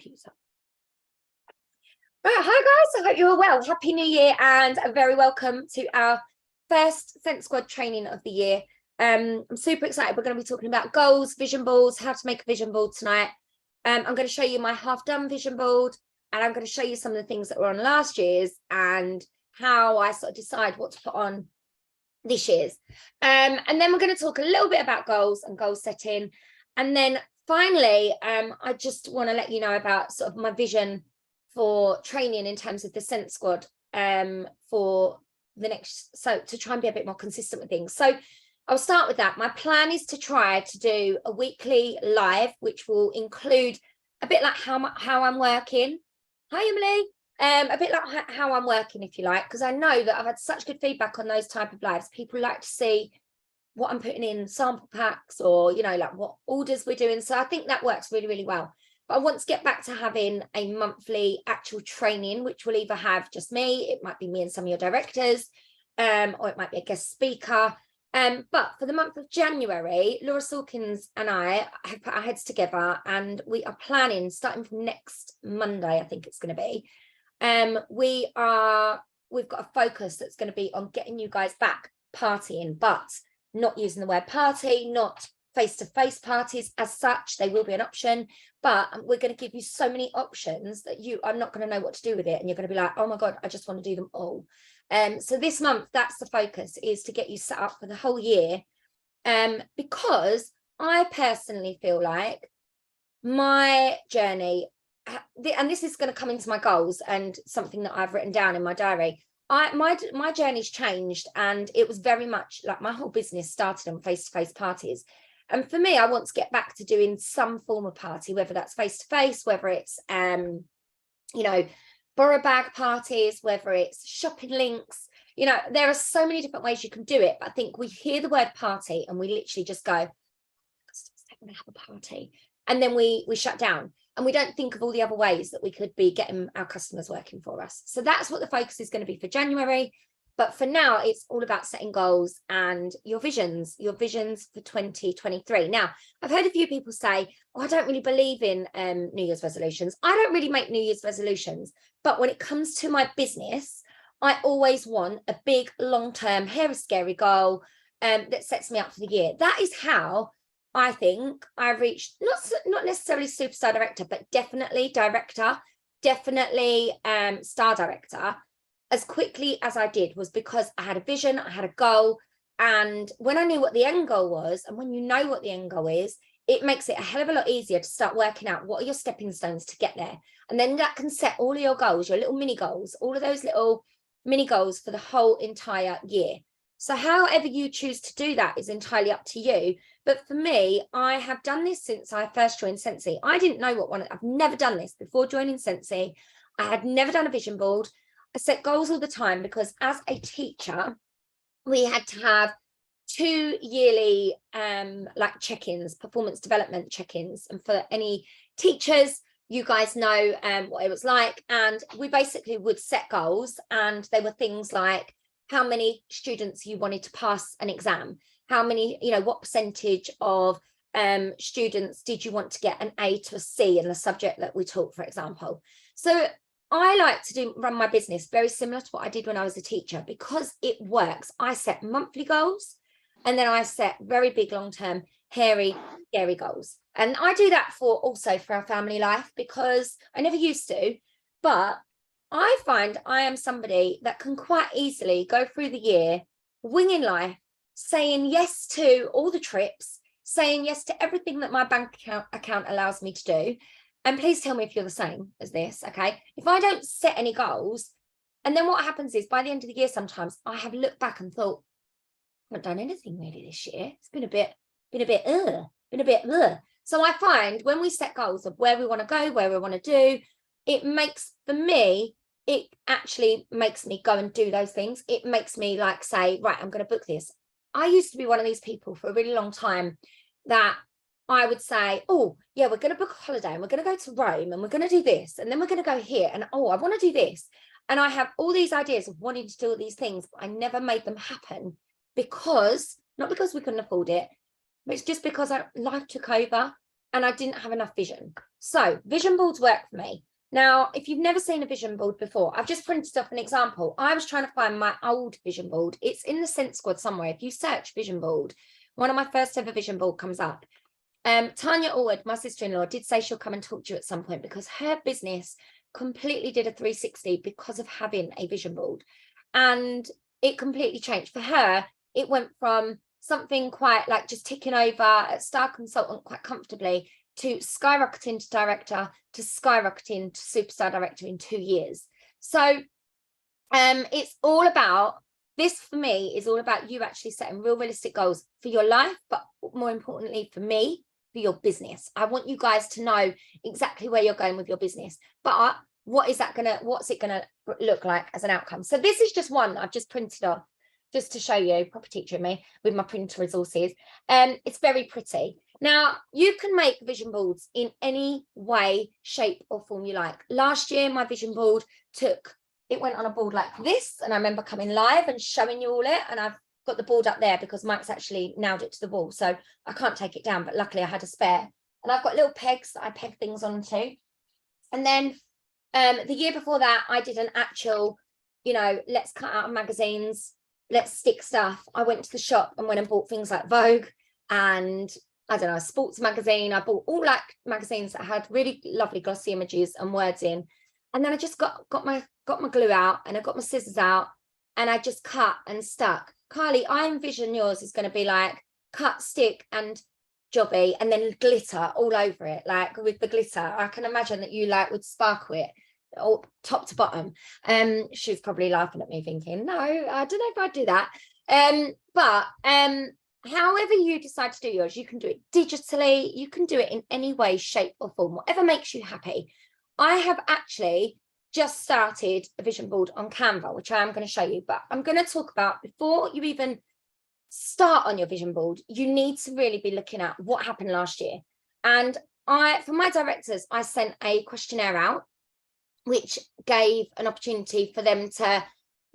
computer. Right, hi guys, I hope you're all well. Happy New Year and a very welcome to our first Sense Squad training of the year. I'm super excited. We're going to be talking about goals, vision boards, how to make a vision board tonight. I'm going to show you my half-done vision board, and I'm going to show you some of the things that were on last year's and how I sort of decide what to put on this year's. And then we're going to talk a little bit about goals and goal setting. And then finally, I just want to let you know about sort of my vision for training in terms of the Sense Squad for the next, so to try and be a bit more consistent with things. So I'll start with that. My plan is to try to do a weekly live, which will include a bit like how I'm working. Hi, Emily. A bit like how I'm working, if you like, because I know that I've had such good feedback on those type of lives. People like to see what I'm putting in sample packs, or, you know, like what orders we're doing. So I think that works really, really well. But I want to get back to having a monthly actual training, which will either have just me, it might be me and some of your directors, or it might be a guest speaker. But for the month of January, Laura Sawkins and I have put our heads together, and we are planning, starting from next Monday, I think it's going to be, we've got a focus that's going to be on getting you guys back partying, but not using the word party, not face-to-face parties as such. They will be an option, but we're going to give you so many options that you are not going to know what to do with it, and you're going to be like, oh my god, I just want to do them all. So this month, that's the focus, is to get you set up for the whole year, because I personally feel like my journey, and this is going to come into my goals and something that I've written down in my diary, my journey's changed, and it was very much like my whole business started on face-to-face parties. And for me, I want to get back to doing some form of party, whether that's face-to-face, whether it's, you know, borrow bag parties, whether it's shopping links. You know, there are so many different ways you can do it. But I think we hear the word party and we literally just go, I'm going to have a party. And then we shut down, and we don't think of all the other ways that we could be getting our customers working for us. So that's what the focus is going to be for January. But for now, it's all about setting goals and your visions for 2023. Now, I've heard a few people say, oh, I don't really believe in New Year's resolutions. I don't really make New Year's resolutions. But when it comes to my business, I always want a big, long-term, hairy, scary goal that sets me up for the year. That is how I think I reached, not necessarily superstar director, but definitely director, definitely star director, as quickly as I did, was because I had a vision, I had a goal. And when I knew what the end goal was, and when you know what the end goal is, it makes it a hell of a lot easier to start working out what are your stepping stones to get there. And then that can set all of your goals, your little mini goals, all of those little mini goals for the whole entire year. So however you choose to do that is entirely up to you. But for me, I have done this since I first joined Scentsy. I didn't know what one, I've never done this before joining Scentsy. I had never done a vision board. I set goals all the time because as a teacher, we had to have 2 yearly like check-ins, performance development check-ins. And for any teachers, you guys know what it was like. And we basically would set goals, and they were things like how many students you wanted to pass an exam, how many, you know, what percentage of students did you want to get an A to a C in the subject that we taught, for example. So I like to run my business very similar to what I did when I was a teacher, because it works. I set monthly goals, and then I set very big, long-term, hairy, scary goals. And I do that also for our family life, because I never used to, but I find I am somebody that can quite easily go through the year winging life, saying yes to all the trips, saying yes to everything that my bank account allows me to do. And please tell me if you're the same as this, okay? If I don't set any goals, and then what happens is by the end of the year, sometimes I have looked back and thought, I haven't done anything really this year. It's been a bit. So I find when we set goals of where we want to go, where we want to do, it makes, for me, it actually makes me go and do those things. It makes me like say, right, I'm going to book this. I used to be one of these people for a really long time that I would say, oh, yeah, we're going to book a holiday and we're going to go to Rome and we're going to do this. And then we're going to go here. And oh, I want to do this. And I have all these ideas of wanting to do all these things, but I never made them happen because, not because we couldn't afford it, but it's just because life took over. and I didn't have enough vision. So vision boards work for me. Now, if you've never seen a vision board before, I've just printed off an example. I was trying to find my old vision board. It's in the Sense Squad somewhere. If you search vision board, one of my first ever vision board comes up. Tanya Allwood, my sister-in-law, did say she'll come and talk to you at some point because her business completely did a 360 because of having a vision board. And it completely changed. For her, it went from something quite like just ticking over at Star Consultant quite comfortably to skyrocketing to director to skyrocketing to superstar director in 2 years. So it's all about, this for me is all about you actually setting real realistic goals for your life, but more importantly for me, for your business. I want you guys to know exactly where you're going with your business, but what's it gonna look like as an outcome? So this is just one I've just printed off just to show you, proper teacher in me with my printer resources. It's very pretty. Now, you can make vision boards in any way, shape or form you like. Last year, my vision board it went on a board like this, and I remember coming live and showing you all it, and I've got the board up there because Mike's actually nailed it to the wall, so I can't take it down, but luckily I had a spare. And I've got little pegs that I peg things onto. And then the year before that, I did an actual, let's cut out of magazines, let's stick stuff. I went to the shop and went and bought things like Vogue and I don't know, a sports magazine. I bought all like magazines that had really lovely glossy images and words in. And then I just got my glue out and I got my scissors out and I just cut and stuck. Carly, I envision yours is going to be like cut, stick and jobby and then glitter all over it. Like with the glitter, I can imagine that you like would sparkle it all top to bottom. She's probably laughing at me thinking, no, I don't know if I'd do that. But however you decide to do yours, you can do it digitally, you can do it in any way, shape or form, whatever makes you happy. I have actually just started a vision board on Canva, which I am going to show you, but I'm going to talk about before you even start on your vision board, you need to really be looking at what happened last year. And for my directors, I sent a questionnaire out, which gave an opportunity for them to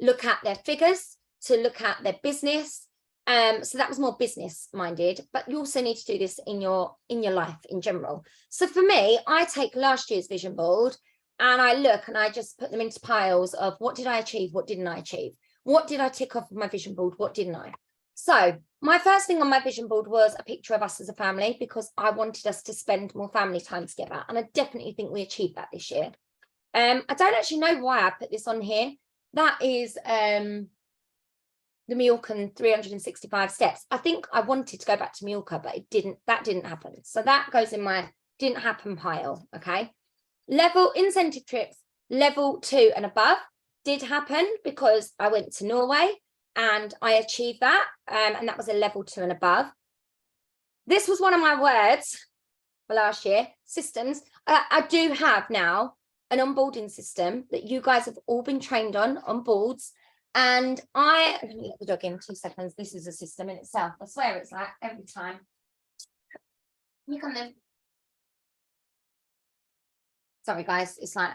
look at their figures, to look at their business. So that was more business minded, but you also need to do this in your life in general. So for me, I take last year's vision board and I look and I just put them into piles of what did I achieve? What didn't I achieve? What did I tick off of my vision board? What didn't I? So my first thing on my vision board was a picture of us as a family because I wanted us to spend more family time together. And I definitely think we achieved that this year. I don't actually know why I put this on here. That is the Mallorca 365 steps. I think I wanted to go back to Mallorca, but that didn't happen. So that goes in my didn't happen pile. Okay. Level incentive trips, level 2 and above did happen because I went to Norway and I achieved that. And that was a level 2 and above. This was one of my words for last year, systems. I do have now an onboarding system that you guys have all been trained on boards. And let me let the dog in 2 seconds. This is a system in itself. I swear it's like every time. You come in. Sorry, guys. It's like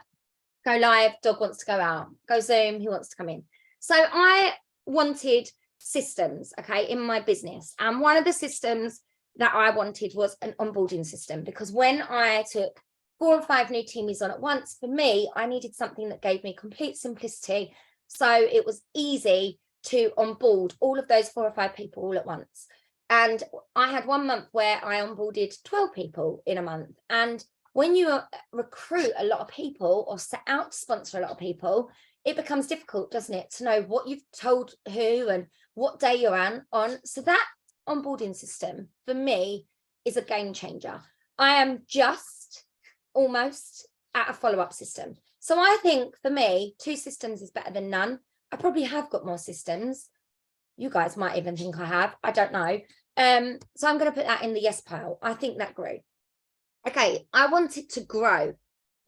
go live, dog wants to go out. Go Zoom, he wants to come in. So I wanted systems, okay, in my business. And one of the systems that I wanted was an onboarding system because when I took 4 or 5 new teamies on at once, for me, I needed something that gave me complete simplicity. So it was easy to onboard all of those 4 or 5 people all at once. And I had 1 month where I onboarded 12 people in a month. And when you recruit a lot of people or set out to sponsor a lot of people, it becomes difficult, doesn't it, to know what you've told who and what day you're on. So that onboarding system for me is a game changer. I am just almost at a follow-up system. So I think for me, 2 systems is better than none. I probably have got more systems. You guys might even think I have. I don't know. So I'm going to put that in the yes pile. I think that grew. Okay, I wanted to grow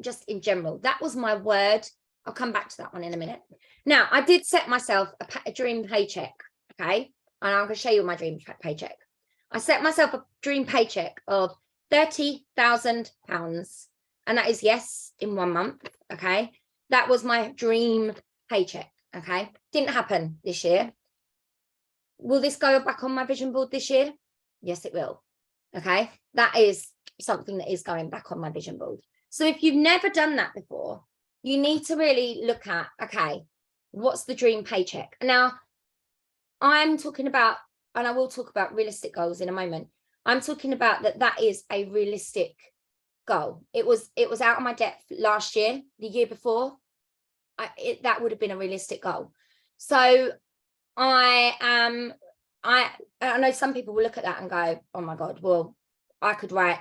just in general. That was my word. I'll come back to that one in a minute. Now, I did set myself a dream paycheck, okay? And I'm going to show you my dream paycheck. I set myself a dream paycheck of £30,000. And that is yes, in 1 month, okay? That was my dream paycheck, okay? Didn't happen this year. Will this go back on my vision board this year? Yes, it will. Okay, that is something that is going back on my vision board. So if you've never done that before, you need to really look at, okay, what's the dream paycheck? Now, I'm talking about, and I will talk about realistic goals in a moment. I'm talking about that is a realistic goal. It was out of my depth last year, the year before. That would have been a realistic goal. So I know some people will look at that and go, oh my God, well, I could write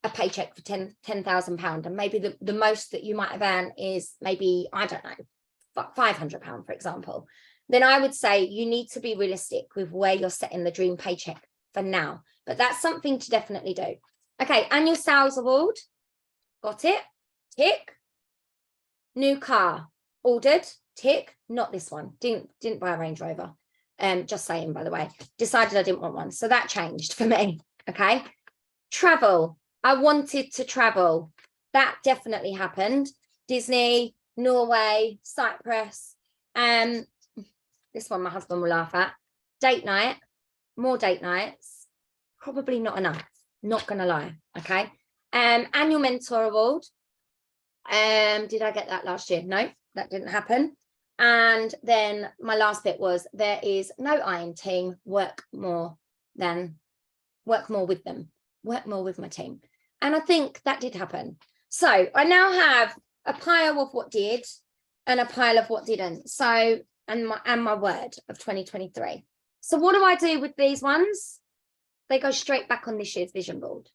a paycheck for £10,000, and maybe the most that you might have earned is maybe, I don't know, £500, for example. Then I would say you need to be realistic with where you're setting the dream paycheck for now. But that's something to definitely do. Okay, annual sales award. Got it. Tick. New car. Ordered. Tick. Not this one. Didn't buy a Range Rover. Just saying, by the way. Decided I didn't want one. So that changed for me. Okay. Travel. I wanted to travel. That definitely happened. Disney, Norway, Cyprus. This one my husband will laugh at. Date night. More date nights. Probably not enough. Not going to lie. Okay. Annual mentor award. Did I get that last year? No, that didn't happen. And then my last bit was, there is no I in team. Work more with them. Work more with my team. And I think that did happen. So I now have a pile of what did and a pile of what didn't. So, and my word of 2023. So what do I do with these ones? They go straight back on this year's vision board,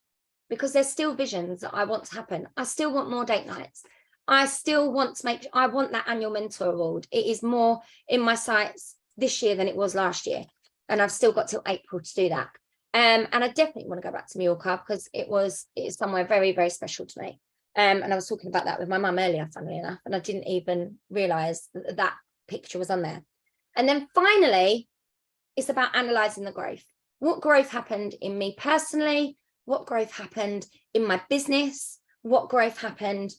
because there's still visions that I want to happen. I still want more date nights. I still want to I want that annual mentor award. It is more in my sights this year than it was last year. And I've still got till April to do that. And I definitely want to go back to Mallorca, because it is somewhere very, very special to me. And I was talking about that with my mum earlier, funnily enough, and I didn't even realise that picture was on there. And then finally, it's about analysing the growth. What growth happened in me personally? What growth happened in my business? What growth happened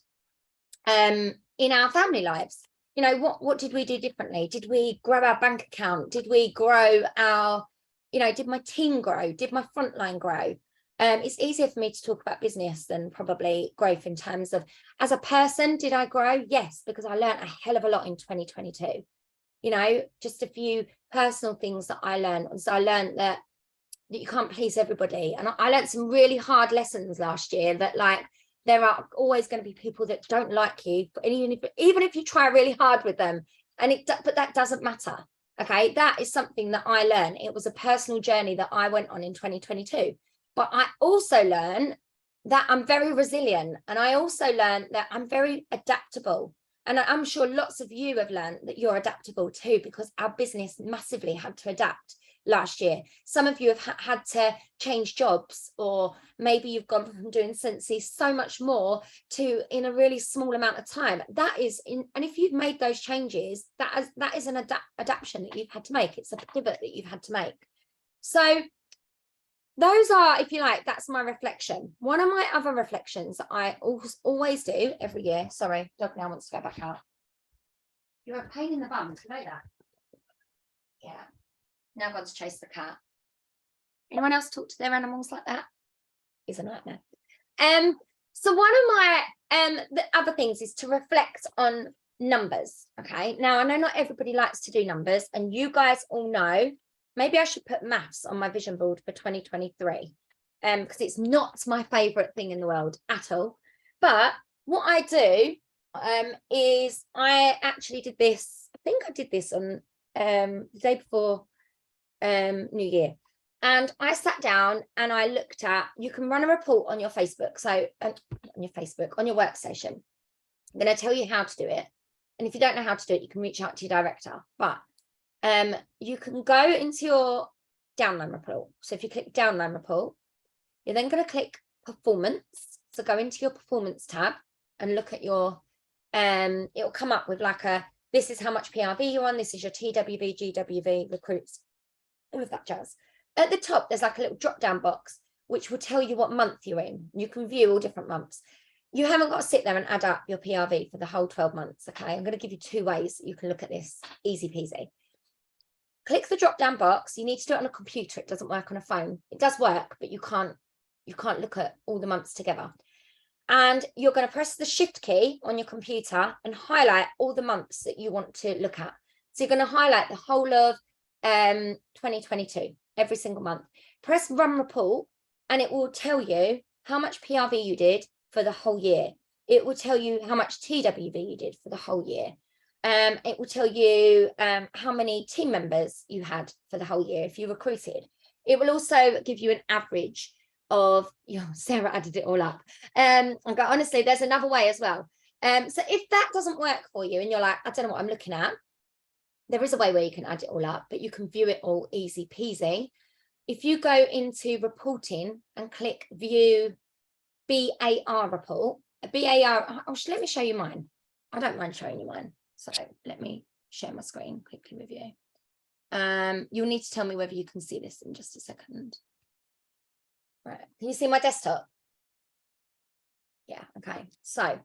in our family lives? You know, what did we do differently? Did we grow our bank account? Did we grow our, did my team grow? Did my frontline grow? It's easier for me to talk about business than probably growth in terms of, as a person, did I grow? Yes, because I learned a hell of a lot in 2022. Just a few personal things that I learned. So I learned that you can't please everybody. And I learned some really hard lessons last year, that like, there are always going to be people that don't like you, even if you try really hard with them. But that doesn't matter. Okay. That is something that I learned. It was a personal journey that I went on in 2022. But I also learned that I'm very resilient. And I also learned that I'm very adaptable. And I'm sure lots of you have learned that you're adaptable too, because our business massively had to adapt last year. Some of you have had to change jobs, or maybe you've gone from doing Scentsy so much more to in a really small amount of time. And if you've made those changes, that is an adaptation that you've had to make. It's a pivot that you've had to make. So those are, if you like, that's my reflection. One of my other reflections that I always do every year. Sorry, dog now wants to go back out. You're a pain in the bum, you know that? Yeah. Now I've got to chase the cat. Anyone else talk to their animals like that? It's a nightmare. So one of my the other things is to reflect on numbers. Okay. Now I know not everybody likes to do numbers, and you guys all know, maybe I should put maths on my vision board for 2023. Because it's not my favorite thing in the world at all. But what I do is I actually did this. I think I did this on the day before New Year, and I sat down and I looked at, you can run a report on your Facebook, so on your workstation. I'm going to tell you how to do it, and if you don't know how to do it, you can reach out to your director. But you can go into your download report. So if you click download report, you're then going to click performance. So go into your performance tab and look at your it'll come up with like this is how much PRV you're on, this is your TWV, GWV, recruits, all of that jazz. At the top, there's like a little drop down box, which will tell you what month you're in. You can view all different months. You haven't got to sit there and add up your PRV for the whole 12 months. Okay. I'm going to give you 2 ways that you can look at this. Easy peasy. Click the drop down box. You need to do it on a computer. It doesn't work on a phone. It does work, but you can't You can't look at all the months together. And you're going to press the shift key on your computer and highlight all the months that you want to look at. So you're going to highlight the whole of 2022, every single month. Press run report and it will tell you how much PRV you did for the whole year. It will tell you how much TWV you did for the whole year. It will tell you how many team members you had for the whole year if you recruited. It will also give you an average of, Sarah added it all up. Honestly, there's another way as well. So if that doesn't work for you and you're like, I don't know what I'm looking at, there is a way where you can add it all up, but you can view it all easy peasy. If you go into reporting and click view BAR report, BAR, let me show you mine. I don't mind showing you mine. So let me share my screen quickly with you. You'll need to tell me whether you can see this in just a second. Right, can you see my desktop? Yeah, okay. So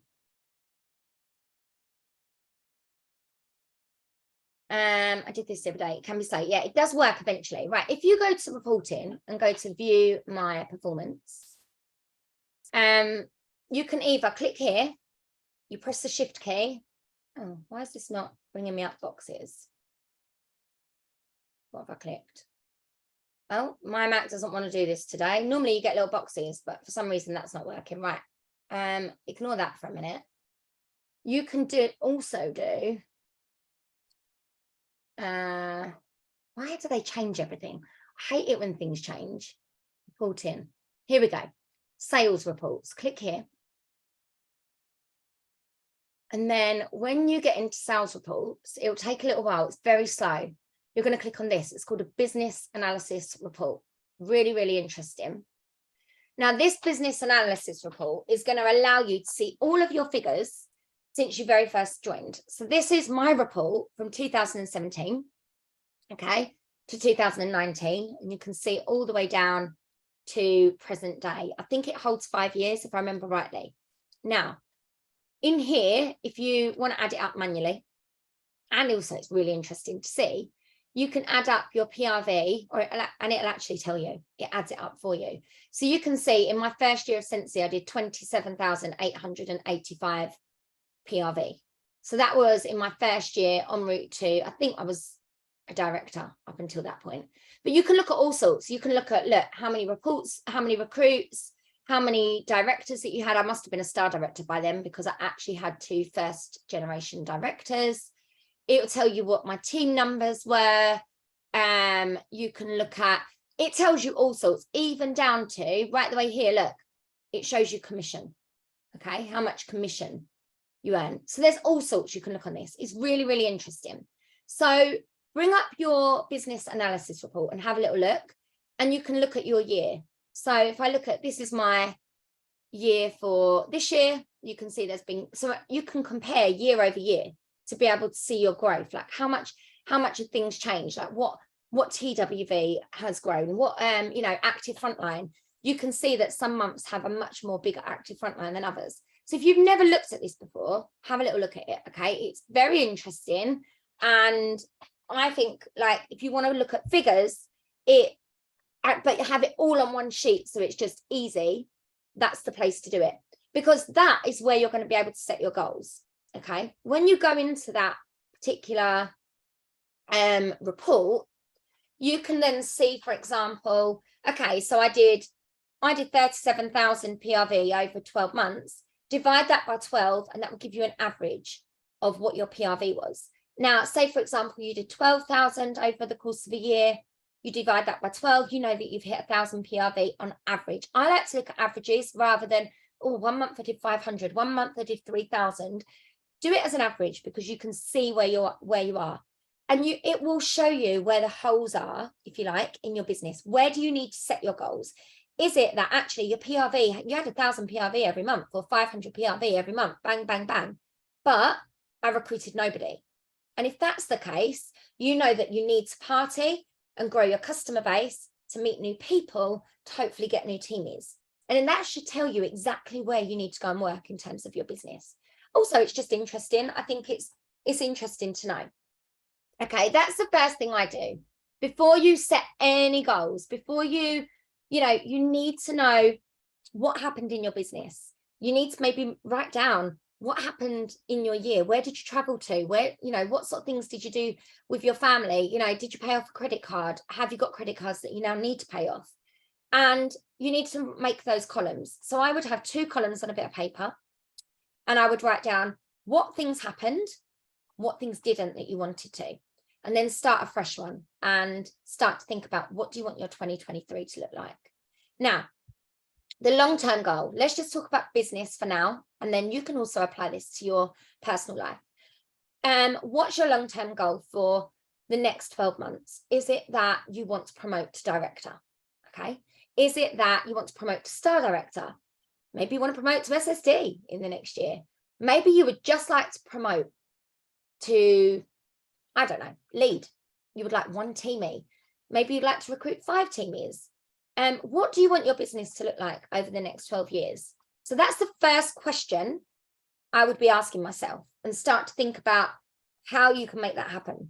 I did this the other day. Can we say, yeah, it does work eventually. Right, if you go to reporting and go to view my performance, you can either click here, you press the shift key. Oh, why is this not bringing me up boxes? What have I clicked? Oh, my Mac doesn't want to do this today. Normally you get little boxes, but for some reason that's not working. Right. Ignore that for a minute. You can also do, why do they change everything? I hate it when things change. Reporting. Here we go. Sales reports. Click here. And then when you get into sales reports, it'll take a little while. It's very slow. You're going to click on this. It's called a business analysis report. Really, really interesting. Now, this business analysis report is going to allow you to see all of your figures since you very first joined. So this is my report from 2017, okay, to 2019. And you can see all the way down to present day. I think it holds 5 years, if I remember rightly. Now, in here, if you want to add it up manually, and also it's really interesting to see, you can add up your PRV, and it'll actually tell you, it adds it up for you. So you can see in my first year of Sensi, I did 27,885 PRV. So that was in my first year en route to, I think I was a director up until that point. But you can look at all sorts. You can look at, how many reports, how many recruits, how many directors that you had. I must have been a star director by then because I actually had 2 first generation directors. It will tell you what my team numbers were. You can look at, it tells you all sorts, even down to right the way here, look, it shows you commission. Okay, how much commission you earn. So there's all sorts you can look on this. It's really, really interesting. So bring up your business analysis report and have a little look, and you can look at your year. So if I look at, this is my year for this year, you can see there's been, so you can compare year over year to be able to see your growth, like how much have things changed, like what TWV has grown, what active frontline. You can see that some months have a much more bigger active frontline than others. So if you've never looked at this before, have a little look at it. Okay, it's very interesting, and I think, like, if you want to look at figures, but have it all on one sheet so it's just easy, that's the place to do it, because that is where you're going to be able to set your goals. Okay, when you go into that particular report, you can then see, for example, okay, so I did 37,000 PRV over 12 months. Divide that by 12, and that will give you an average of what your PRV was. Now, say, for example, you did 12,000 over the course of a year. You divide that by 12, you know that you've hit 1,000 PRV on average. I like to look at averages rather than, 1 month I did 500, 1 month I did 3,000. Do it as an average, because you can see where you are. And it will show you where the holes are, if you like, in your business. Where do you need to set your goals? Is it that actually your PRV, you had 1,000 PRV every month or 500 PRV every month, bang, bang, bang, but I recruited nobody? And if that's the case, you know that you need to party and grow your customer base to meet new people, to hopefully get new teamies. And then that should tell you exactly where you need to go and work in terms of your business. Also, it's just interesting. I think it's interesting to know. Okay, that's the first thing I do. Before you set any goals, before you need to know what happened in your business. You need to maybe write down what happened in your year. Where did you travel to? Where, you know, what sort of things did you do with your family? You know, did you pay off a credit card? Have you got credit cards that you now need to pay off? And you need to make those columns. So I would have 2 columns on a bit of paper, and I would write down what things happened, what things didn't that you wanted to, and then start a fresh one and start to think about what do you want your 2023 to look like. Now, the long-term goal, let's just talk about business for now, and then you can also apply this to your personal life. What's your long-term goal for the next 12 months? Is it that you want to promote to director? Okay. Is it that you want to promote to star director? Maybe you want to promote to SSD in the next year. Maybe you would just like to promote to, I don't know, lead. You would like 1 teamie. Maybe you'd like to recruit 5 teamies. What do you want your business to look like over the next 12 years? So that's the first question I would be asking myself, and start to think about how you can make that happen.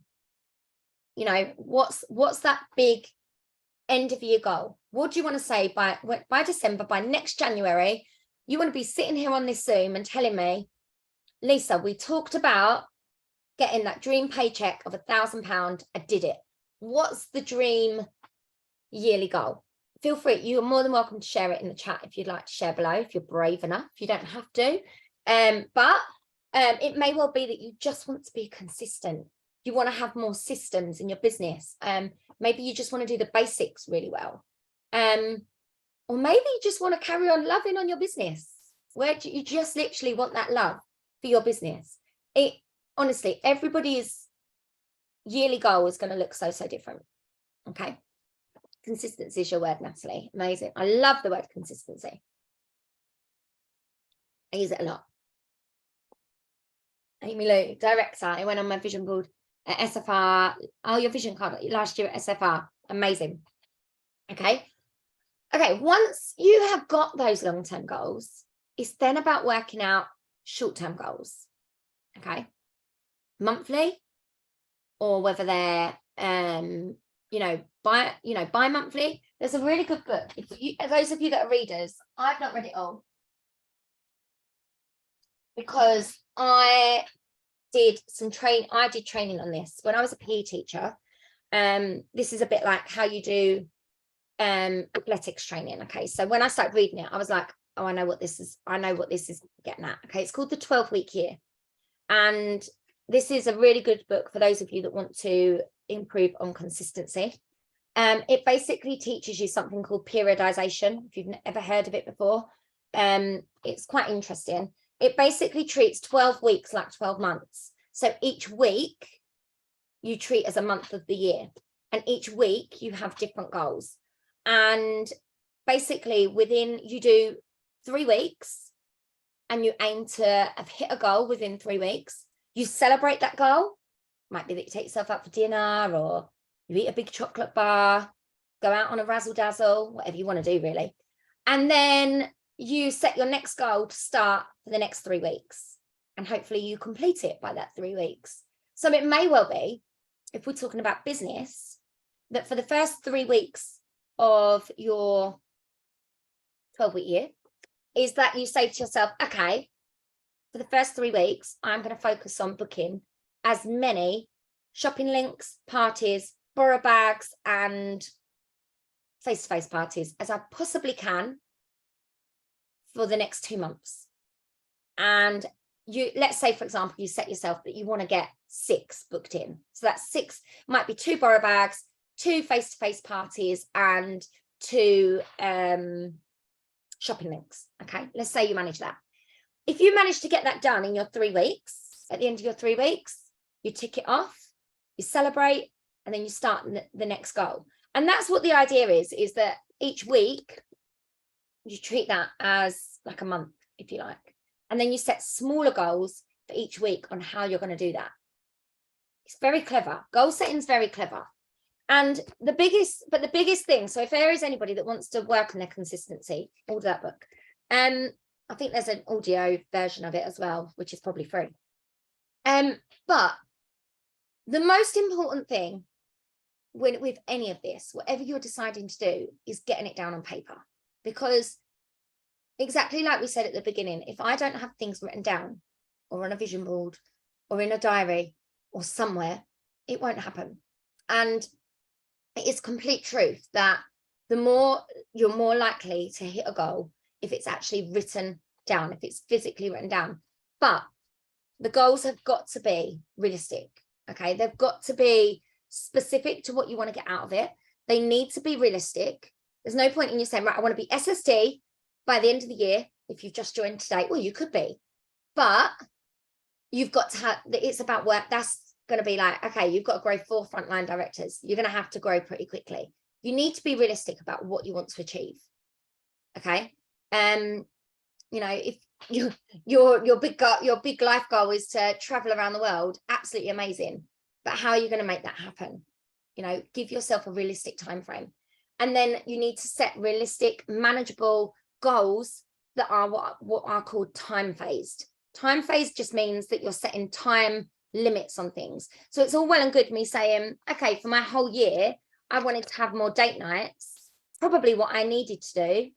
You know, what's that big end of year goal? What do you want to say by December, by next January? You want to be sitting here on this Zoom and telling me, Lisa, we talked about getting that dream paycheck of £1,000. I did it. What's the dream yearly goal? Feel free. You are more than welcome to share it in the chat if you'd like to share below, if you're brave enough. You don't have to. But it may well be that you just want to be consistent. You want to have more systems in your business. Maybe you just want to do the basics really well. Or maybe you just want to carry on loving on your business, where you just literally want that love for your business. Honestly, everybody's yearly goal is going to look so different. Okay. Consistency is your word, Natalie. Amazing. I love the word consistency. I use it a lot. Amy Lou, director. I went on my vision board at SFR. Oh, your vision card last year at SFR. Amazing. Okay. Okay. Once you have got those long-term goals, it's then about working out short-term goals. Okay. Monthly, or whether they're bi-monthly. There's a really good book. Those of you that are readers, I've not read it all because I did training on this when I was a PE teacher. This is a bit like how you do athletics training. Okay, so when I started reading it, I was like, oh, I know what this is getting at. Okay, it's called the 12-week year, and this is a really good book for those of you that want to improve on consistency. It basically teaches you something called periodization, if you've ever heard of it before. It's quite interesting. It basically treats 12 weeks like 12 months. So each week you treat as a month of the year, and each week you have different goals. And basically you do 3 weeks and you aim to have hit a goal within 3 weeks. You celebrate that goal. Might be that you take yourself out for dinner, or you eat a big chocolate bar, go out on a razzle dazzle, whatever you want to do really. And then you set your next goal to start for the next 3 weeks. And hopefully you complete it by that 3 weeks. So it may well be, if we're talking about business, that for the first 3 weeks of your 12-week year, is that you say to yourself, okay, for the first 3 weeks, I'm going to focus on booking as many shopping links, parties, borrow bags, and face-to-face parties as I possibly can for the next 2 months. And let's say, for example, you set yourself that you want to get 6 booked in. So that's 6, might be 2 borrow bags, 2 face-to-face parties, and 2 shopping links. Okay, let's say you manage that. If you manage to get that done in your 3 weeks, at the end of your 3 weeks, you tick it off, you celebrate, and then you start the next goal. And that's what the idea is that each week you treat that as like a month, if you like. And then you set smaller goals for each week on how you're going to do that. It's very clever. Goal setting is very clever. And the biggest thing, so if there is anybody that wants to work on their consistency, order that book. I think there's an audio version of it as well, which is probably free. But the most important thing with any of this, whatever you're deciding to do, is getting it down on paper. Because exactly like we said at the beginning, if I don't have things written down or on a vision board or in a diary or somewhere, it won't happen. And it is complete truth that the more you're more likely to hit a goal if it's actually written down, if it's physically written down. But the goals have got to be realistic. Okay, they've got to be specific to what you want to get out of it. They need to be realistic. There's no point in you saying, right, I want to be SSD by the end of the year. If you've just joined today, well, you could be, but you've got to have, it's about work. That's going to be like, okay, you've got to grow 4 frontline directors. You're going to have to grow pretty quickly. You need to be realistic about what you want to achieve. Okay. You know, if your big life goal is to travel around the world, absolutely amazing. But how are you going to make that happen? You know, give yourself a realistic time frame. And then you need to set realistic, manageable goals that are what are called time phased. Time phased just means that you're setting time limits on things. So it's all well and good me saying, okay, for my whole year, I wanted to have more date nights. Probably what I needed to do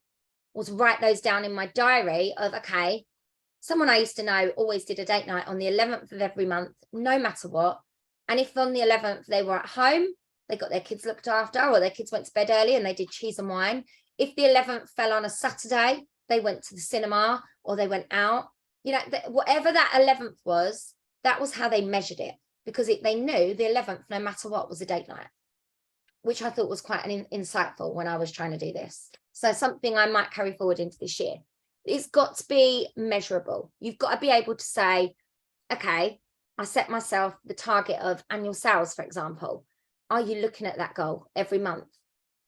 was write those down in my diary of, okay, someone I used to know always did a date night on the 11th of every month, no matter what. And if on the 11th they were at home, they got their kids looked after, or their kids went to bed early and they did cheese and wine. If the 11th fell on a Saturday, they went to the cinema or they went out. You know, whatever that 11th was, that was how they measured it, because they knew the 11th, no matter what, was a date night, which I thought was quite insightful when I was trying to do this. So something I might carry forward into this year. It's got to be measurable. You've got to be able to say, okay, I set myself the target of annual sales, for example. Are you looking at that goal every month?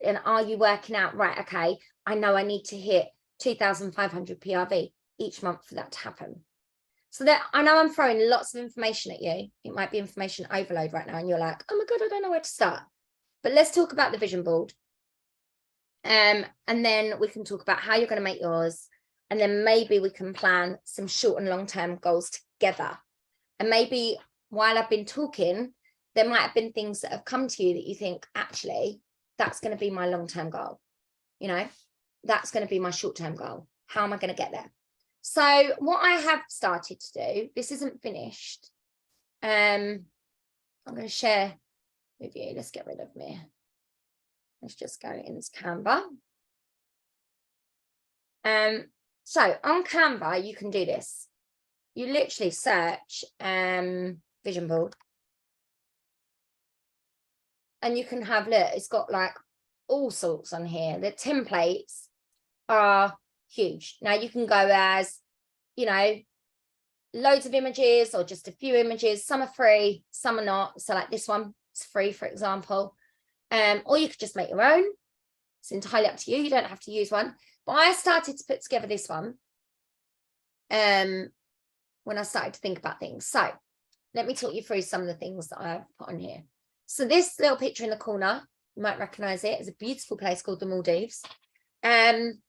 And are you working out, right, okay, I know I need to hit 2,500 PRV each month for that to happen. So that, I know I'm throwing lots of information at you. It might be information overload right now and you're like, oh my God, I don't know where to start. But let's talk about the vision board. And then we can talk about how you're going to make yours. And then maybe we can plan some short and long-term goals together. And maybe while I've been talking, there might have been things that have come to you that you think, actually, that's going to be my long-term goal. You know, that's going to be my short-term goal. How am I going to get there? So what I have started to do, this isn't finished. I'm going to share with you. Let's get rid of me. Let's just go into Canva. So on Canva, you can do this. You literally search vision board. And you can have, look, it's got like all sorts on here. The templates are huge. Now you can go as, you know, loads of images or just a few images. Some are free, some are not. So like this one, it's free, for example. Or you could just make your own. It's entirely up to you. You don't have to use one. But I started to put together this one when I started to think about things. So let me talk you through some of the things that I've put on here. So this little picture in the corner, you might recognize it. It's a beautiful place called the Maldives. And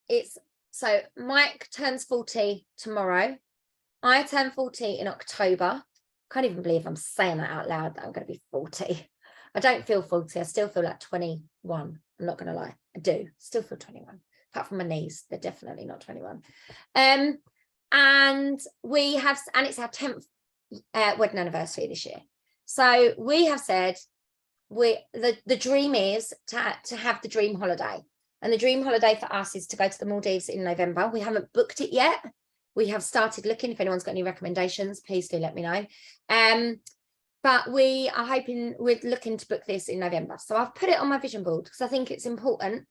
it's, so Mike turns 40 tomorrow. I turn 40 in October. Can't even believe I'm saying that out loud, that I'm going to be 40. I don't feel 40. I still feel like 21. I'm not going to lie. I do still feel 21, apart from my knees. They're definitely not 21. And we have, and it's our 10th wedding anniversary this year. So we have said the dream is to have the dream holiday. And the dream holiday for us is to go to the Maldives in November. We haven't booked it yet. We have started looking. If anyone's got any recommendations, please do let me know. But we are hoping, we're looking to book this in November. So I've put it on my vision board because I think it's important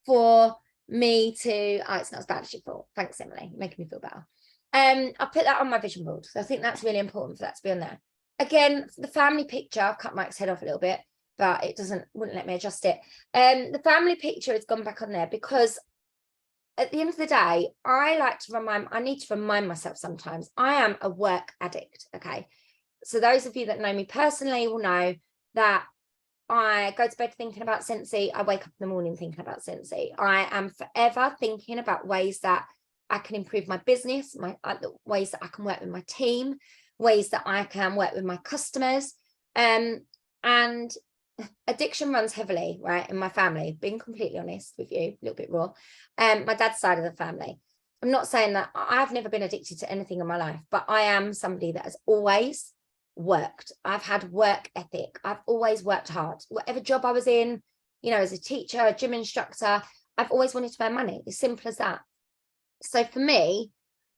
for me to, oh, it's not as bad as you thought. Thanks, Emily. You're making me feel better. I'll put that on my vision board. So I think that's really important for that to be on there. Again, the family picture, I've cut Mike's head off a little bit, but it wouldn't let me adjust it. The family picture has gone back on there because at the end of the day, I need to remind myself sometimes, I am a work addict, okay? So those of you that know me personally will know that I go to bed thinking about Scentsy. I wake up in the morning thinking about Scentsy. I am forever thinking about ways that I can improve my business, ways that I can work with my team, ways that I can work with my customers. And addiction runs heavily, right, in my family, being completely honest with you, a little bit raw. My dad's side of the family. I'm not saying that I've never been addicted to anything in my life, but I am somebody that has always worked. I've had work ethic. I've always worked hard. Whatever job I was in, you know, as a teacher, a gym instructor, I've always wanted to earn money. As simple as that. So for me,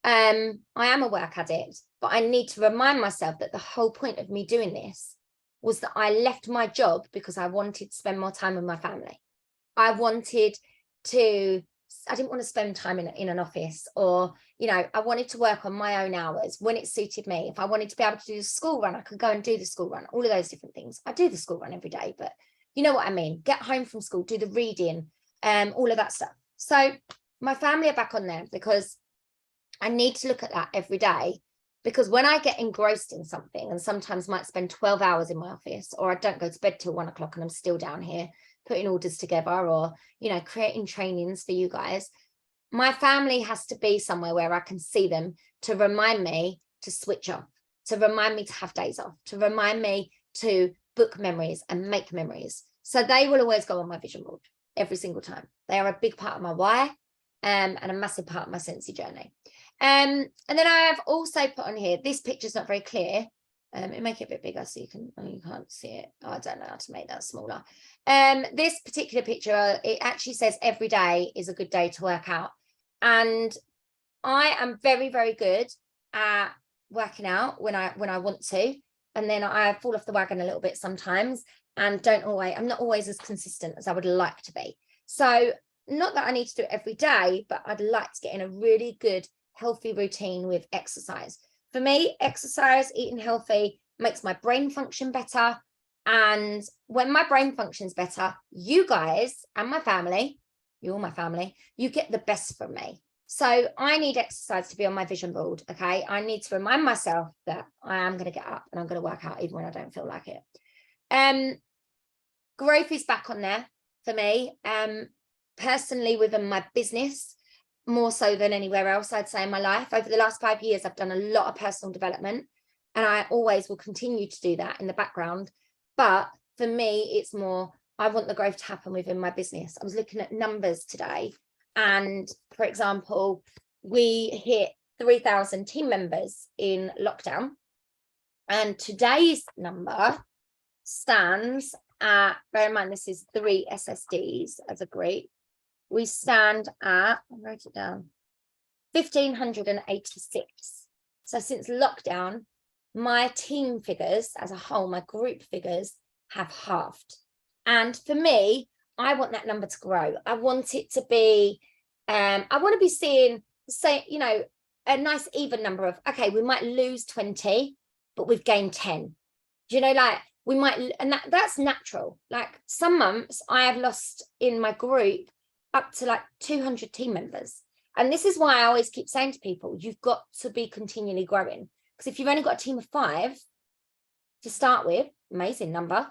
I am a work addict, but I need to remind myself that the whole point of me doing this was that I left my job because I wanted to spend more time with my family. I didn't want to spend time in an office, or, you know, I wanted to work on my own hours when it suited me. If I wanted to be able to do the school run, I could go and do the school run, all of those different things. I do the school run every day, but you know what I mean? Get home from school, do the reading, all of that stuff. So my family are back on there because I need to look at that every day, because when I get engrossed in something, and sometimes might spend 12 hours in my office, or I don't go to bed till 1 o'clock and I'm still down here putting orders together, or, you know, creating trainings for you guys, my family has to be somewhere where I can see them to remind me to switch off, to remind me to have days off, to remind me to book memories and make memories. So they will always go on my vision board every single time. They are a big part of my why, and a massive part of my Scentsy journey. And then I have also put on here, this picture's not very clear. Make it a bit bigger so you can't see it. Oh, I don't know how to make that smaller. This particular picture, it actually says every day is a good day to work out. And I am very, very good at working out when I want to. And then I fall off the wagon a little bit sometimes, and I'm not always as consistent as I would like to be. So not that I need to do it every day, but I'd like to get in a really good, healthy routine with exercise. For me, exercise, eating healthy makes my brain function better. And when my brain functions better, you guys and my family, you're my family, you get the best from me. So I need exercise to be on my vision board. Okay. I need to remind myself that I am going to get up and I'm going to work out even when I don't feel like it. Growth is back on there for me. Personally, within my business, more so than anywhere else, I'd say, in my life. Over the last 5 years, I've done a lot of personal development, and I always will continue to do that in the background. But for me, it's more, I want the growth to happen within my business. I was looking at numbers today, and for example, we hit 3,000 team members in lockdown, and today's number stands at, bear in mind, this is 3 SSDs as a group. We stand at, I wrote it down, 1,586. So since lockdown, my team figures as a whole, my group figures, have halved. And for me, I want that number to grow. I want it to be, I want to be seeing, say, you know, a nice even number of, okay, we might lose 20, but we've gained 10. Do you know, like, we might, and that's natural. Like, some months I have lost in my group up to like 200 team members. And this is why I always keep saying to people, you've got to be continually growing. Because if you've only got a team of 5 to start with, amazing number,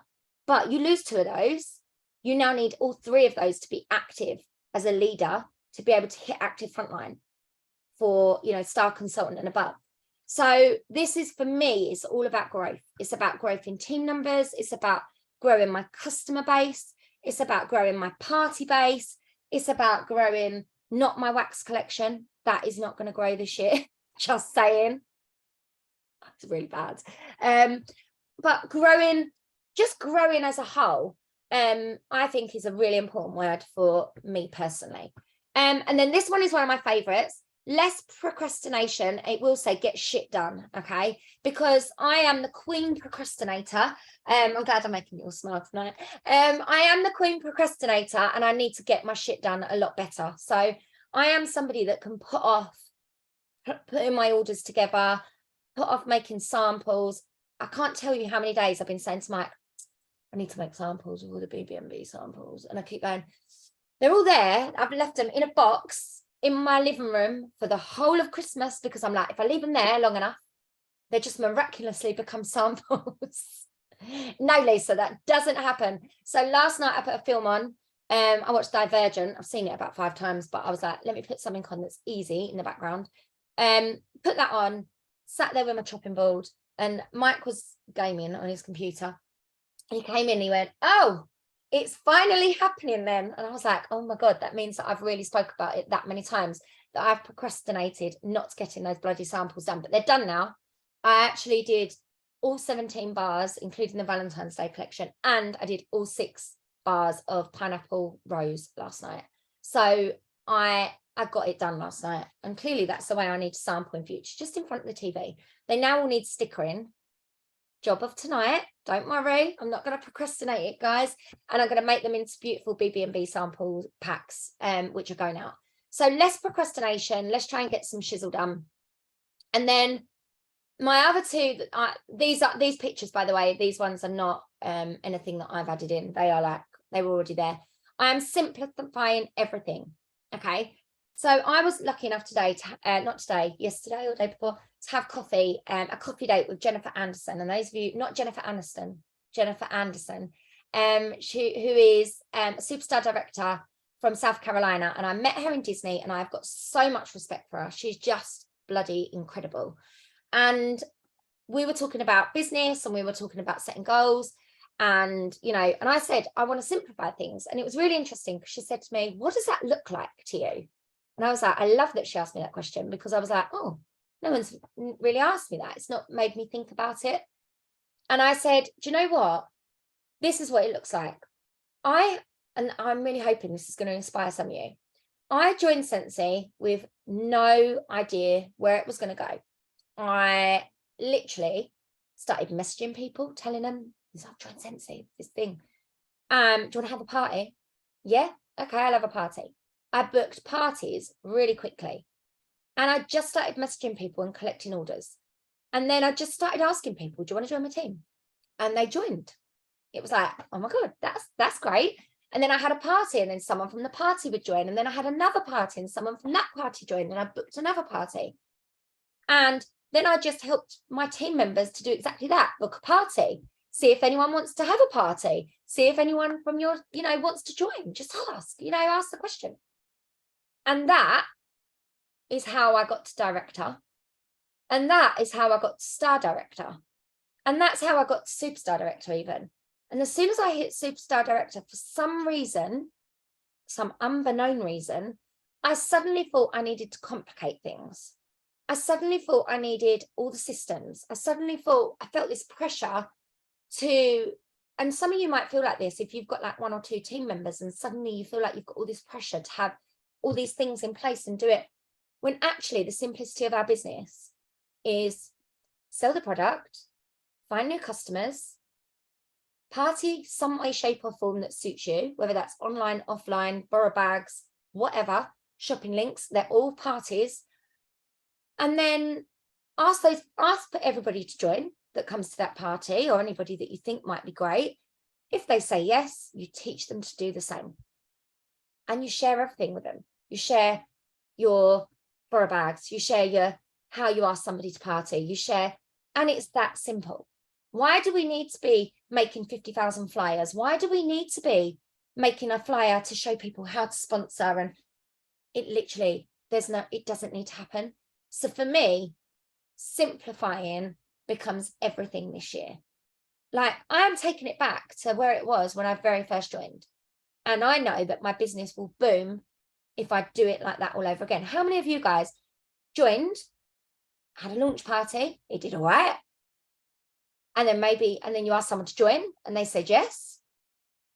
but you lose 2 of those, you now need all 3 of those to be active as a leader, to be able to hit active frontline for, you know, star consultant and above. So this is, for me, it's all about growth. It's about growth in team numbers. It's about growing my customer base. It's about growing my party base. It's about growing, not my wax collection. That is not going to grow this year. Just saying. It's really bad. But growing, just growing as a whole, I think is a really important word for me personally. And then this one is one of my favorites. Less procrastination. It will say get shit done. Okay, because I am the queen procrastinator. I'm glad I'm making you all smile tonight. I am the queen procrastinator, and I need to get my shit done a lot better. So I am somebody that can put off putting my orders together, put off making samples. I can't tell you how many days I've been saying to Mike, I need to make samples of all the BBMB samples, and I keep going, they're all there. I've left them in a box in my living room for the whole of Christmas, because I'm like, if I leave them there long enough, they just miraculously become samples. No, Lisa, that doesn't happen. So last night I put a film on. I watched Divergent. I've seen it about 5 times, but I was like, let me put something on that's easy in the background. Put that on, sat there with my chopping board, and Mike was gaming on his computer. he came in and he went, oh, it's finally happening then. And I was like, oh my God, that means that I've really spoke about it that many times that I've procrastinated not getting those bloody samples done, but they're done now. I actually did all 17 bars, including the Valentine's Day collection, and I did all 6 bars of pineapple rose last night. So I got it done last night, and clearly that's the way I need to sample in future, just in front of the TV. They now all need stickering. Job of tonight, don't worry, I'm not going to procrastinate it, guys, and I'm going to make them into beautiful BB&B sample packs, which are going out. So less procrastination, let's try and get some shizzle done. And then my other two, these pictures, by the way, these ones are not anything that I've added in. They are like, they were already there. I am simplifying everything. Okay. So I was lucky enough today to, not today, yesterday or the day before, to have coffee, a coffee date with Jennifer Anderson. And those of you, not Jennifer Aniston, Jennifer Anderson, who is a superstar director from South Carolina. And I met her in Disney, and I've got so much respect for her. She's just bloody incredible. And we were talking about business, and we were talking about setting goals, and, you know, and I said, I want to simplify things. And it was really interesting because she said to me, what does that look like to you? And I was like, I love that she asked me that question, because I was like, oh, no one's really asked me that. It's not made me think about it. And I said, do you know what? This is what it looks like. And I'm really hoping this is going to inspire some of you. I joined Scentsy with no idea where it was going to go. I literally started messaging people, telling them, I've joined Scentsy, this thing. Do you want to have a party? Yeah, okay, I'll have a party. I booked parties really quickly. And I just started messaging people and collecting orders. And then I just started asking people, do you want to join my team? And they joined. It was like, oh my God, that's great. And then I had a party, and then someone from the party would join. And then I had another party, and someone from that party joined, and I booked another party. And then I just helped my team members to do exactly that, book a party, see if anyone wants to have a party, see if anyone from your, you know, wants to join, just ask the question. And that is how I got to director. And that is how I got to star director. And that's how I got to superstar director even. And as soon as I hit superstar director, for some reason, some unbeknown reason, I suddenly thought I needed to complicate things. I suddenly thought I needed all the systems. I felt this pressure to, and some of you might feel like this if you've got like 1 or 2 team members, and suddenly you feel like you've got all this pressure to have all these things in place and do it, when actually the simplicity of our business is sell the product, find new customers, party some way, shape or form that suits you, whether that's online, offline, borrow bags, whatever, shopping links, they're all parties. And then ask everybody to join that comes to that party, or anybody that you think might be great. If they say yes, you teach them to do the same. And you share everything with them. You share your borrow bags, you share how you ask somebody to party, you share, and it's that simple. Why do we need to be making 50,000 flyers? Why do we need to be making a flyer to show people how to sponsor? And it literally, it doesn't need to happen. So for me, simplifying becomes everything this year. Like, I am taking it back to where it was when I very first joined. And I know that my business will boom if I do it like that all over again. How many of you guys joined, had a launch party, it did all right, and then you ask someone to join and they said yes,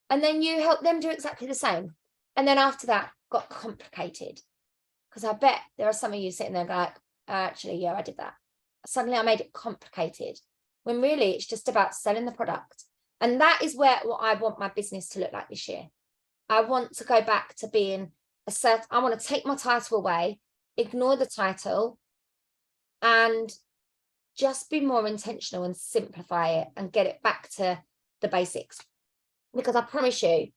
and then you help them do exactly the same, and then after that got complicated? Because I bet there are some of you sitting there like, actually, yeah, I did that. Suddenly I made it complicated, when really it's just about selling the product. And that is what I want my business to look like this year. I want to go back to being I want to take my title away, ignore the title, and just be more intentional and simplify it and get it back to the basics. Because I promise you,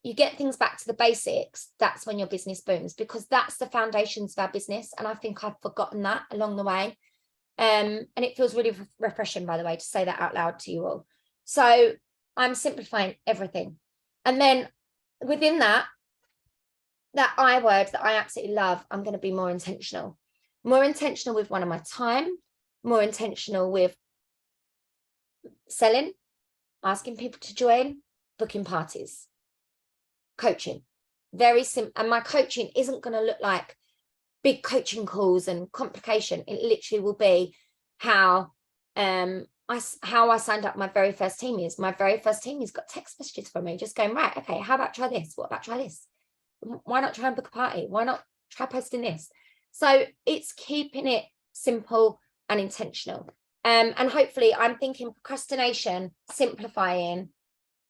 you get things back to the basics, that's when your business booms, because that's the foundations of our business. And I think I've forgotten that along the way. And it feels really refreshing, by the way, to say that out loud to you all. So I'm simplifying everything. And then within that I word that I absolutely love, I'm going to be more intentional with one of my time, more intentional with selling. asking people to join, booking parties, coaching. Very simple. And my coaching isn't going to look like big coaching calls and complication. It literally will be how I signed up my very first teamies. My very first teamies got text messages from me just going, right, okay, how about try this? What about try this? Why not try and book a party? Why not try posting this? So it's keeping it simple and intentional. And hopefully I'm thinking procrastination, simplifying,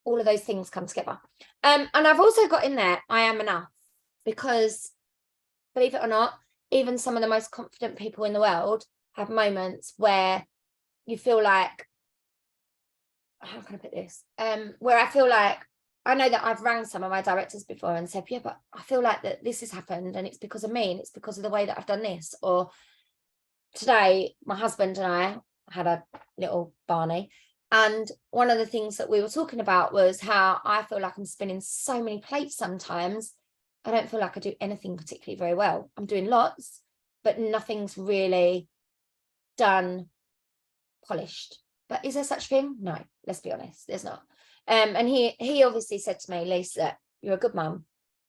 all of those things come together. And I've also got in there, I am enough, because believe it or not, even some of the most confident people in the world have moments where you feel like, how can I put this? Where I feel like, I know that I've rang some of my directors before and said, yeah, but I feel like that this has happened and it's because of me and it's because of the way that I've done this. Or today, my husband and I had a little Barney. And one of the things that we were talking about was how I feel like I'm spinning so many plates sometimes. I don't feel like I do anything particularly very well. I'm doing lots, but nothing's really done polished. But is there such thing? No, let's be honest, there's not. And he obviously said to me, Lisa, you're a good mum.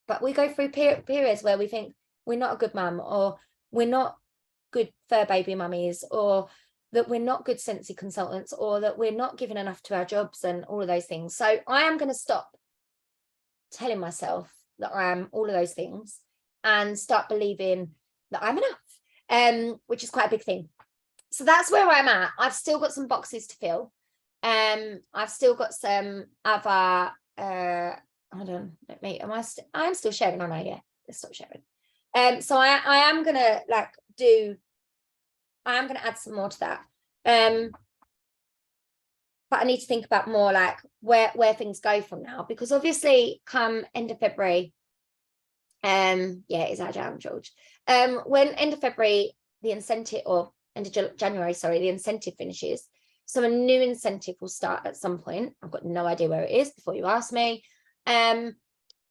But we go through periods where we think we're not a good mum, or we're not good fur baby mummies, or that we're not good Sensi consultants, or that we're not giving enough to our jobs and all of those things. So I am going to stop telling myself that I am all of those things and start believing that I'm enough, which is quite a big thing. So that's where I'm at. I've still got some boxes to fill. I've still got some other, hold on, I'm still sharing on yeah, let's stop sharing. So I am going to I am going to add some more to that. But I need to think about more like where things go from now, because obviously come end of February, yeah, it's our jam, George. When end of February, the incentive, or end of January, sorry, the incentive finishes. So a new incentive will start at some point. I've got no idea where it is before you ask me. And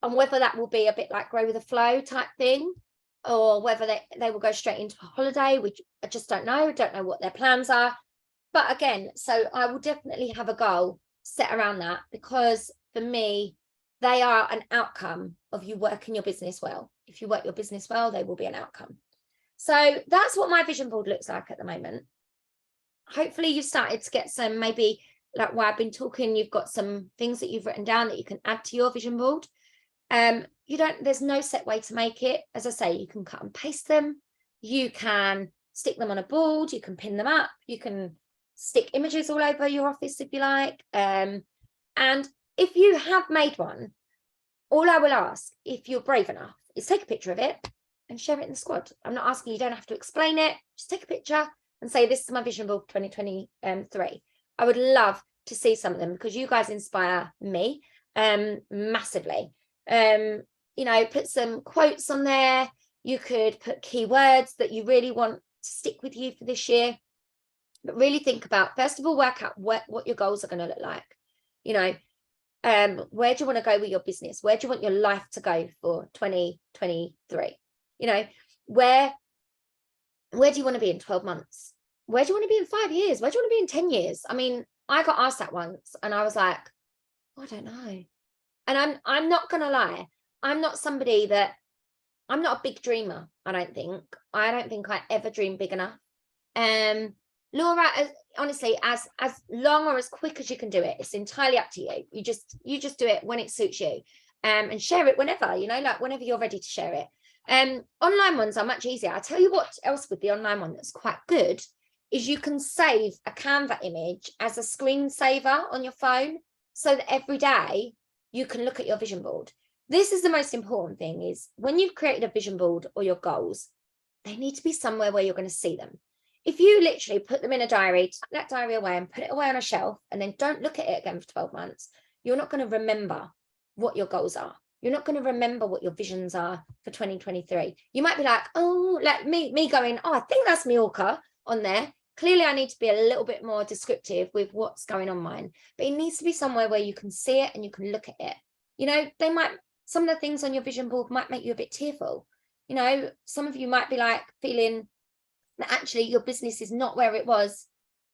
whether that will be a bit like grow with the flow type thing, or whether they will go straight into a holiday, which I just don't know. I don't know what their plans are. But again, so I will definitely have a goal set around that, because for me, they are an outcome of you working your business well. If you work your business well, they will be an outcome. So that's what my vision board looks like at the moment. Hopefully you've started to get some, maybe like while I've been talking, you've got some things that you've written down that you can add to your vision board. There's no set way to make it. As I say, you can cut and paste them. You can stick them on a board. You can pin them up. You can stick images all over your office if you like. And if you have made one, all I will ask, if you're brave enough, is take a picture of it and share it in the squad. I'm not asking, you don't have to explain it. Just take a picture and say, this is my vision board 2023. I would love to see some of them, because you guys inspire me massively. Put some quotes on there. You could put keywords that you really want to stick with you for this year. But really think about, first of all, work out what your goals are going to look like. Where do you want to go with your business? Where do you want your life to go for 2023? Where do you want to be in 12 months? Where do you want to be in 5 years? Where do you want to be in 10 years? I mean, I got asked that once and I was like, I don't know. And I'm not going to lie. I'm not a big dreamer. I don't think I ever dream big enough. Laura, honestly, as long or as quick as you can do it, it's entirely up to you. You just do it when it suits you, and share it whenever, like whenever you're ready to share it. Online ones are much easier. I'll tell you what else with the online one that's quite good is you can save a Canva image as a screensaver on your phone, so that every day you can look at your vision board. This is the most important thing, is when you've created a vision board or your goals, they need to be somewhere where you're going to see them. If you literally put them in a diary, tuck that diary away and put it away on a shelf, and then don't look at it again for 12 months, you're not going to remember what your goals are. You're not going to remember what your visions are for 2023. You might be like, oh, like me going, oh, I think that's Mallorca on there. Clearly, I need to be a little bit more descriptive with what's going on mine. But it needs to be somewhere where you can see it and you can look at it. Some of the things on your vision board might make you a bit tearful. Some of you might be like feeling that actually your business is not where it was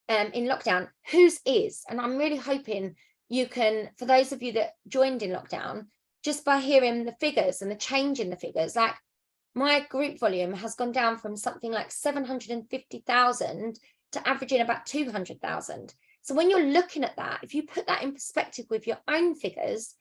in lockdown. Whose is? And I'm really hoping you can, for those of you that joined in lockdown, just by hearing the figures and the change in the figures, like my group volume has gone down from something like 750,000 to averaging about 200,000. So when you're looking at that, if you put that in perspective with your own figures,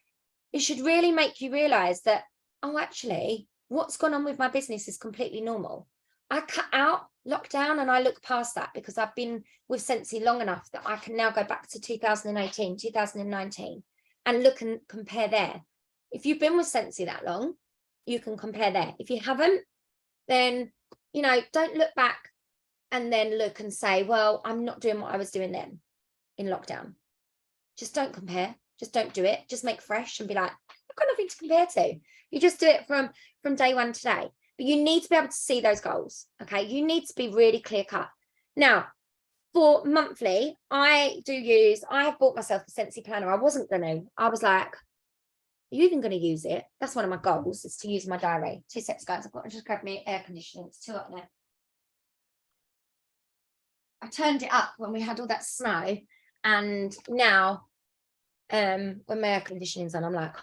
it should really make you realize that, oh, actually, what's gone on with my business is completely normal. I cut out lockdown and I look past that because I've been with Scentsy long enough that I can now go back to 2018, 2019 and look and compare there. If you've been with Scentsy that long, you can compare there. If you haven't, then, you know, don't look back and then look and say, well, I'm not doing what I was doing then in lockdown. Just don't compare. Just don't do it. Just make fresh and be like, I've got nothing to compare to. You just do it from day one to day. But you need to be able to see those goals. Okay. You need to be really clear cut. Now, for monthly, I have bought myself a Scentsy planner. I wasn't going to. I was like, are you even going to use it? That's one of my goals, is to use my diary. 2 seconds, guys. I've got to just grab me air conditioning. It's too hot there. I turned it up when we had all that snow, and now when my air conditioning's on, I'm like, oh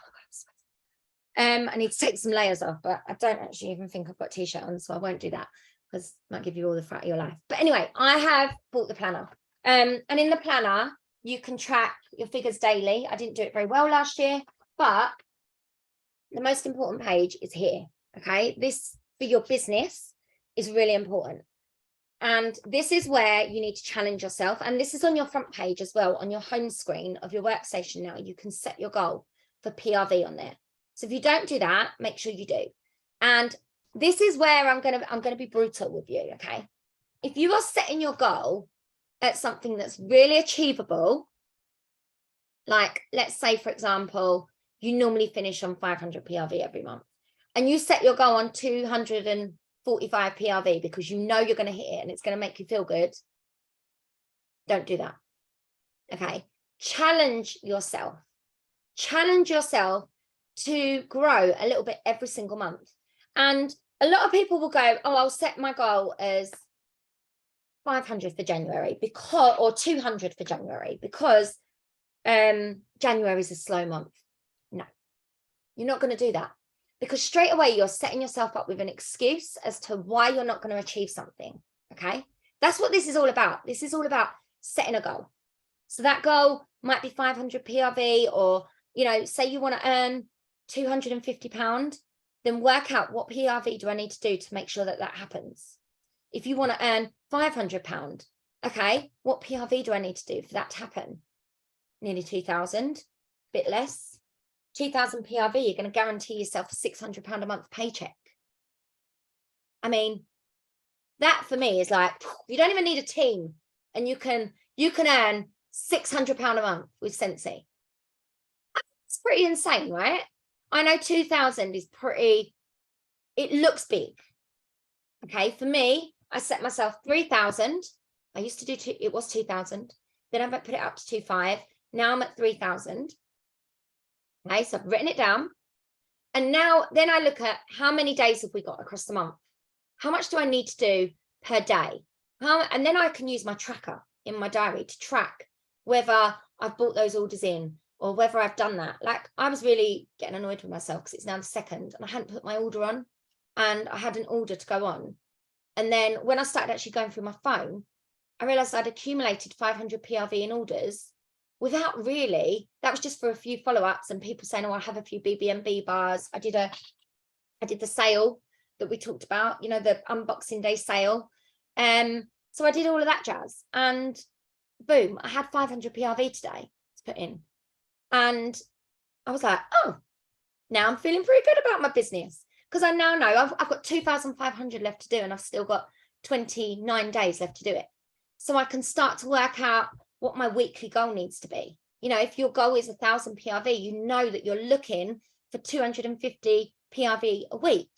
my God, I need to take some layers off, but I don't actually even think I've got a t-shirt on, so I won't do that because it might give you all the fright of your life. But anyway, I have bought the planner, and in the planner you can track your figures daily. I didn't do it very well last year, but the most important page is here. Okay, this for your business is really important. And this is where you need to challenge yourself. And this is on your front page as well, on your home screen of your workstation. Now you can set your goal for PRV on there. So if you don't do that, make sure you do. And this is where I'm gonna be brutal with you. Okay, if you are setting your goal at something that's really achievable, like let's say, for example, you normally finish on 500 PRV every month, and you set your goal on 245 PRV because you know you're going to hit it and it's going to make you feel good. Don't do that. Okay. Challenge yourself. Challenge yourself to grow a little bit every single month. And a lot of people will go, oh, I'll set my goal as 500 for January or 200 for January because January is a slow month. No, you're not going to do that, because straight away you're setting yourself up with an excuse as to why you're not going to achieve something. Okay, that's what this is all about. This is all about setting a goal. So that goal might be 500 PRV, or, you know, say you want to earn £250, then work out what PRV do I need to do to make sure that that happens. If you want to earn £500, okay, what PRV do I need to do for that to happen? Nearly 2,000, bit less. 2,000 PRV, you're going to guarantee yourself a £600 a month paycheck. I mean, that for me is like, you don't even need a team, and you can earn £600 a month with Scentsy. It's pretty insane, right? I know 2,000 is pretty, it looks big. Okay, for me, I set myself 3,000. I used to do it was 2,000. Then I put it up to 2,500. Now I'm at 3,000. Okay, so I've written it down. And now then I look at how many days have we got across the month? How much do I need to do per day? And then I can use my tracker in my diary to track whether I've bought those orders in or whether I've done that. Like, I was really getting annoyed with myself because it's now the 2nd and I hadn't put my order on, and I had an order to go on. And then when I started actually going through my phone, I realized I'd accumulated 500 PRV in orders without really, that was just for a few follow-ups and people saying, oh, I have a few BB&B bars. I did the sale that we talked about, you know, the unboxing day sale. So I did all of that jazz, and boom, I had 500 PRV today to put in. And I was like, oh, now I'm feeling pretty good about my business, because I now know I've got 2,500 left to do, and I've still got 29 days left to do it. So I can start to work out what my weekly goal needs to be. You know, if your goal is 1,000 PRV, you know that you're looking for 250 PRV a week,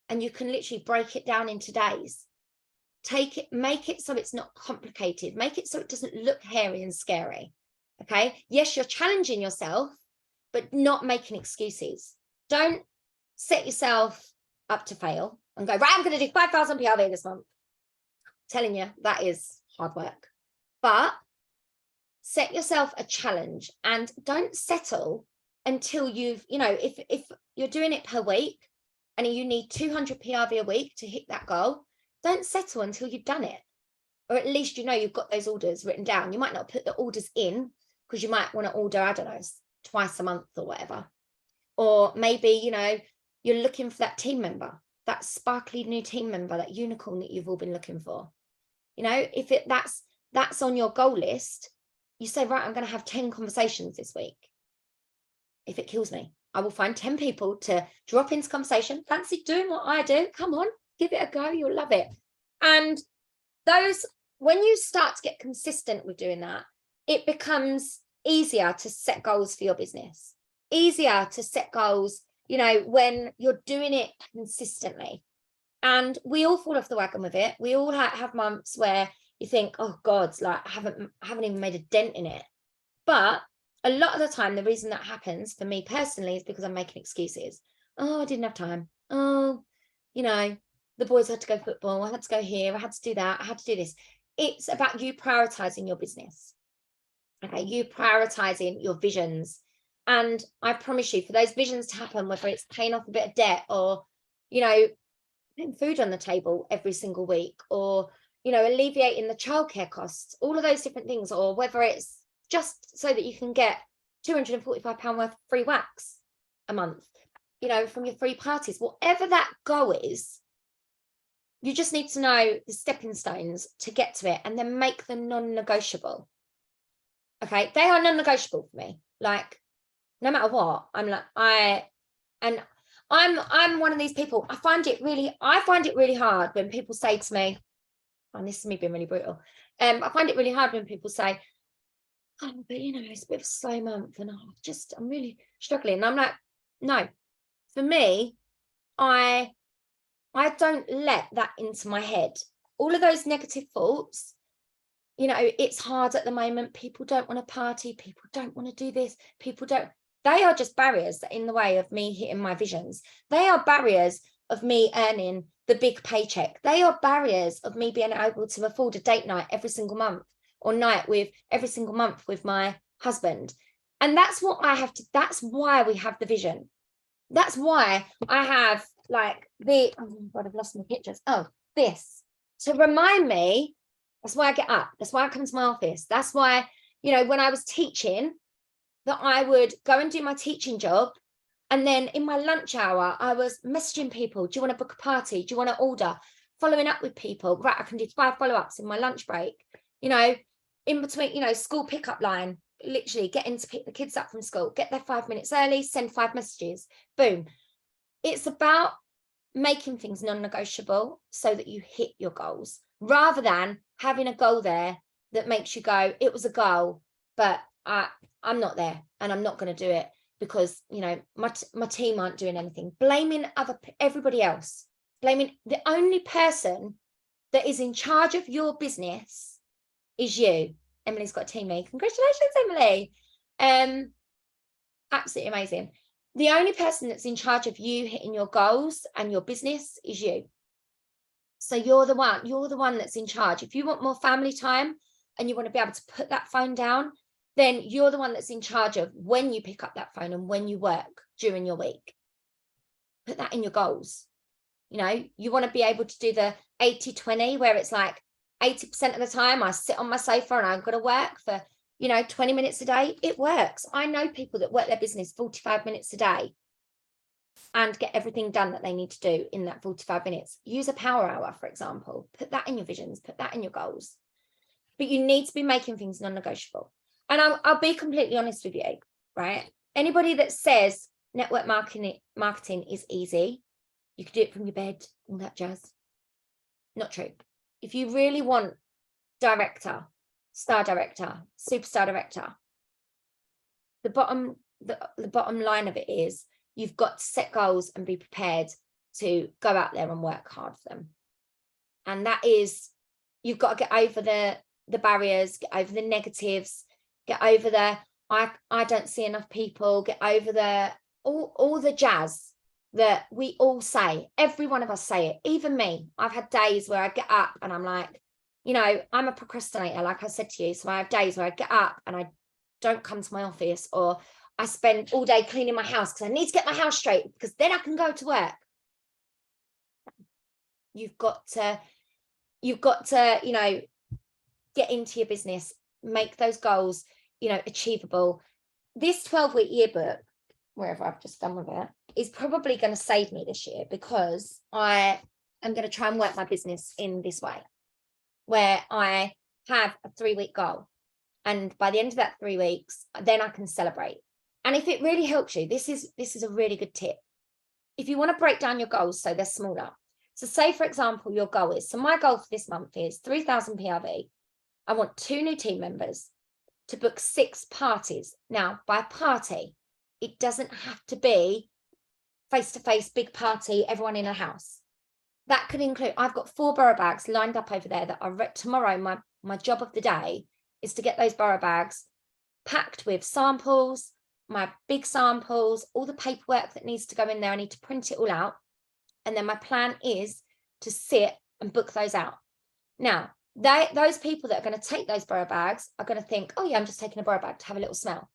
and you can literally break it down into days. Make it so it's not complicated. Make it so it doesn't look hairy and scary. Okay. Yes, you're challenging yourself, but not making excuses. Don't set yourself up to fail and go, right, I'm going to do 5,000 PRV this month. I'm telling you, that is hard work. But set yourself a challenge and don't settle until you've, if you're doing it per week and you need 200 PRV a week to hit that goal, don't settle until you've done it. Or at least you've got those orders written down. You might not put the orders in because you might want to order, I don't know, twice a month or whatever. Or maybe, you're looking for that team member, that sparkly new team member, that unicorn that you've all been looking for. If that's on your goal list, you say, right, I'm going to have 10 conversations this week. If it kills me, I will find 10 people to drop into conversation. Fancy doing what I do? Come on, give it a go. You'll love it. And when you start to get consistent with doing that, it becomes easier to set goals for your business, easier to set goals, when you're doing it consistently. And we all fall off the wagon with it. We all have months where you think, oh God, like I haven't even made a dent in it. But a lot of the time, the reason that happens for me personally is because I'm making excuses. Oh, I didn't have time. Oh, the boys had to go football. I had to go here. I had to do that. I had to do this. It's about you prioritizing your business. Okay, you prioritizing your visions. And I promise you, for those visions to happen, whether it's paying off a bit of debt or, putting food on the table every single week, or, alleviating the childcare costs, all of those different things, or whether it's just so that you can get £245 worth of free wax a month, from your free parties, whatever that goal is, you just need to know the stepping stones to get to it and then make them non-negotiable. Okay, they are non-negotiable for me. Like, no matter what, I'm one of these people. I find it really hard when people say to me, and this is me being really brutal. I find it really hard when people say, oh, but it's a bit of a slow month and I'm really struggling. And I'm like, no, for me, I don't let that into my head. All of those negative thoughts, it's hard at the moment. People don't want to party. People don't want to do this. They are just barriers that are in the way of me hitting my visions. They are barriers of me earning the big paycheck. They are barriers of me being able to afford a date night every single month or night every single month with my husband. And that's why we have the vision. That's why I have oh God, I've lost my pictures. Oh, this to remind me. That's why I get up. That's why I come to my office. That's why, when I was teaching, that I would go and do my teaching job. And then in my lunch hour, I was messaging people. Do you want to book a party? Do you want to order? Following up with people. Right, I can do 5 follow-ups in my lunch break. In between, school pickup line, literally getting to pick the kids up from school, get there 5 minutes early, send 5 messages. Boom. It's about making things non-negotiable so that you hit your goals, rather than having a goal there that makes you go, it was a goal, but I'm not there and I'm not going to do it because, my team aren't doing anything. Blaming everybody else. Blaming the only person that is in charge of your business is you. Emily's got a team lead. Congratulations, Emily. Absolutely amazing. The only person that's in charge of you hitting your goals and your business is you. So you're the one that's in charge. If you want more family time and you want to be able to put that phone down, then you're the one that's in charge of when you pick up that phone and when you work during your week. Put that in your goals. You want to be able to do the 80-20, where it's like 80% of the time I sit on my sofa and I'm going to work for 20 minutes a day. It works. I know people that work their business 45 minutes a day and get everything done that they need to do in that 45 minutes. Use a power hour, for example. Put that in your visions, put that in your goals. But you need to be making things non-negotiable. And I'll be completely honest with you, right? Anybody that says network marketing is easy, you can do it from your bed, all that jazz. Not true. If you really want director, star director, superstar director, the bottom line of it is you've got to set goals and be prepared to go out there and work hard for them. And that is, you've got to get over the barriers, get over the negatives, get over I don't see enough people, get over all the jazz that we all say. Every one of us say it, even me. I've had days where I get up and I'm like, You know, I'm a procrastinator, like I said to you. So I have days where I get up and I don't come to my office, or I spend all day cleaning my house because I need to get my house straight because then I can go to work. You've got to, you know, get into your business, make those goals, you know, achievable. This 12-week yearbook, wherever I've just done with it, is probably going to save me this year, because I am going to try and work my business in this way, where I have a 3-week goal. And by the end of that 3 weeks, then I can celebrate. And if it really helps you, this is a really good tip. If you want to break down your goals so they're smaller. So say, for example, your goal is, so my goal for this month is 3,000 PRV. I want 2 new team members to book 6 parties. Now, by party, it doesn't have to be face-to-face, big party, everyone in a house. That could include, I've got 4 borough bags lined up over there that are tomorrow. My job of the day is to get those borough bags packed with samples, my big samples, all the paperwork that needs to go in there. I need to print it all out. And then my plan is to sit and book those out. Now, those people that are going to take those borough bags are going to think, oh yeah, I'm just taking a borough bag to have a little smell.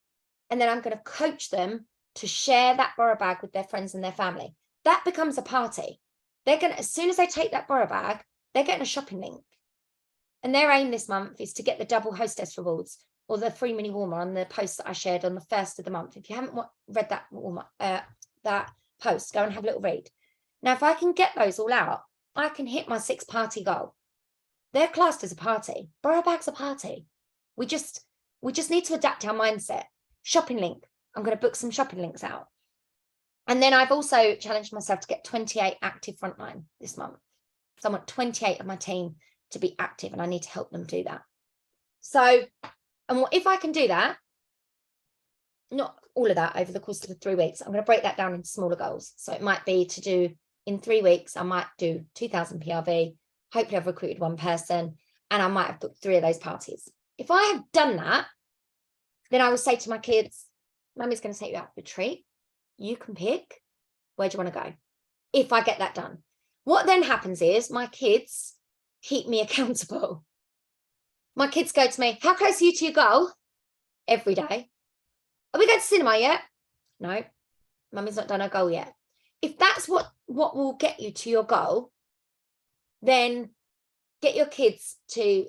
And then I'm going to coach them to share that borough bag with their friends and their family. That becomes a party. They're going to, as soon as they take that borough bag, they're getting a shopping link. And their aim this month is to get the double hostess rewards, or the free mini warmer on the post that I shared on the 1st of the month. If you haven't read that that post, go and have a little read. Now, if I can get those all out, I can hit my 6 party goal. They're classed as a party. Borough bag's a party. We just need to adapt our mindset. Shopping link. I'm going to book some shopping links out. And then I've also challenged myself to get 28 active frontline this month. So I want 28 of my team to be active, and I need to help them do that. So, and if I can do that, not all of that over the course of the 3 weeks, I'm going to break that down into smaller goals. So it might be to do in 3 weeks, I might do 2,000 PRV. Hopefully I've recruited 1 person, and I might have booked 3 of those parties. If I have done that, then I will say to my kids, Mummy's going to take you out for a treat. You can pick, where do you want to go? If I get that done. What then happens is my kids keep me accountable. My kids go to me, how close are you to your goal? Every day. Are we going to cinema yet? No, Mummy's not done her goal yet. If that's what will get you to your goal, then get your kids to,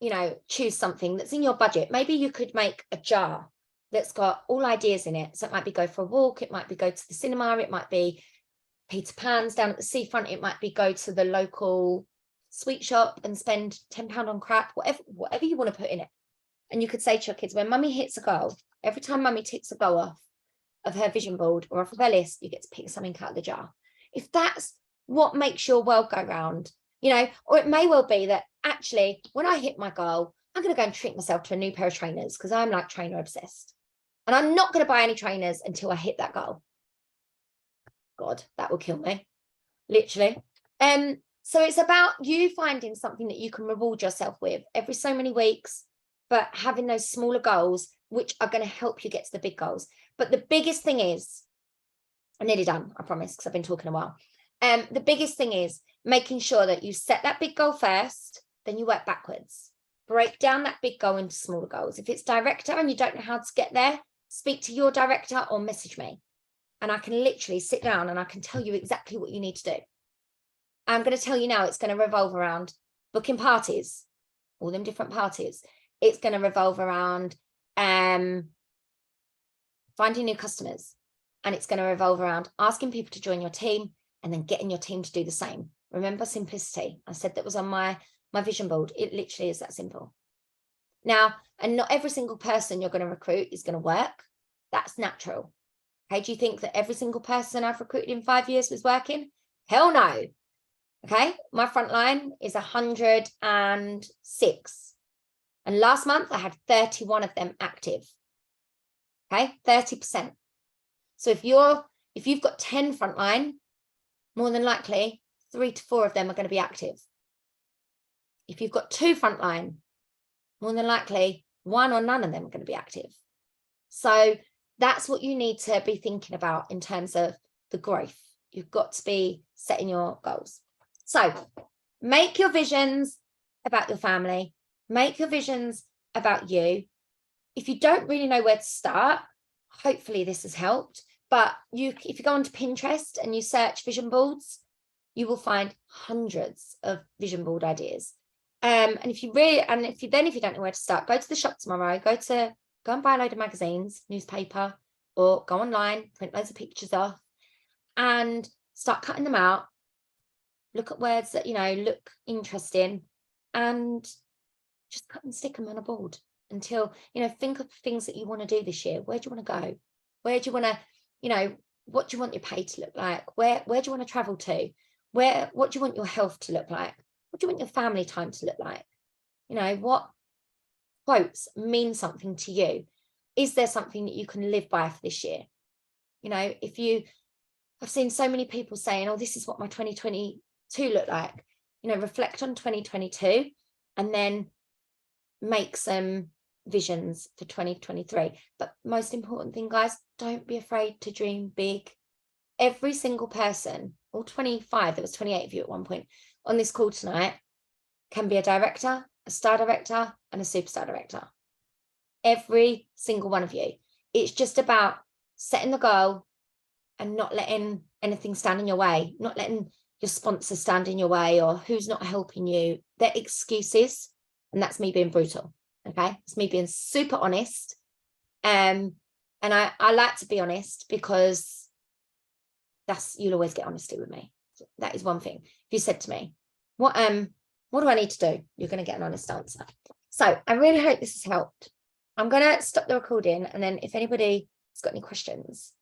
you know, choose something that's in your budget. Maybe you could make a jar that's got all ideas in it. So it might be go for a walk, it might be go to the cinema, it might be Peter Pan's down at the seafront, it might be go to the local sweet shop and spend £10 on crap, whatever you want to put in it. And you could say to your kids, when Mummy hits a goal, every time Mummy ticks a goal off of her vision board or off of her list, you get to pick something out of the jar. If that's what makes your world go round, you know, or it may well be that actually when I hit my goal, I'm going to go and treat myself to a new pair of trainers because I'm like trainer obsessed. And I'm not going to buy any trainers until I hit that goal. God, that will kill me, literally. So it's about you finding something that you can reward yourself with every so many weeks, but having those smaller goals, which are going to help you get to the big goals. But the biggest thing is, I'm nearly done, I promise, because I've been talking a while. The biggest thing is making sure that you set that big goal first, then you work backwards. Break down that big goal into smaller goals. If it's director and you don't know how to get there, speak to your director or message me. And I can literally sit down and I can tell you exactly what you need to do. I'm going to tell you now, it's going to revolve around booking parties, all them different parties. It's going to revolve around finding new customers. And it's going to revolve around asking people to join your team and then getting your team to do the same. Remember simplicity. I said that was on my vision board. It literally is that simple. Now, and not every single person you're going to recruit is going to work. That's natural. Okay, do you think that every single person I've recruited in 5 years was working? Hell no. Okay, my front line is 106. And last month I had 31 of them active. Okay, 30%. So if you've got 10 frontline, more than likely 3 to 4 of them are going to be active. If you've got 2 frontline, more than likely 1 or none of them are going to be active. So that's what you need to be thinking about in terms of the growth. You've got to be setting your goals. So make your visions, about your family. Make your visions about you. If you don't really know where to start, hopefully this has helped. But if you go onto Pinterest and you search vision boards, you will find hundreds of vision board ideas. And if you don't know where to start, go to the shop tomorrow, go and buy a load of magazines, newspaper, or go online, print loads of pictures off and start cutting them out. Look at words that, look interesting and just cut and stick them on a board until, think of things that you want to do this year. Where do you want to go? Where do you want to, what do you want your pay to look like? Where do you want to travel to? What do you want your health to look like? What do you want your family time to look like? What quotes mean something to you? Is there something that you can live by for this year? I've seen so many people saying, oh, this is what my 2022 looked like. Reflect on 2022 and then make some visions for 2023. But most important thing, guys, don't be afraid to dream big. Every single person, all 25, there was 28 of you at one point on this call tonight, can be a director, a star director, and a superstar director. Every single one of you. It's just about setting the goal and not letting anything stand in your way, not letting your sponsor stand in your way or who's not helping you. They're excuses, and that's me being brutal. Okay, it's me being super honest. And I like to be honest because you'll always get honesty with me. That is one thing. If you said to me, what do I need to do? You're going to get an honest answer. So I really hope this has helped. I'm going to stop the recording, and then if anybody's got any questions,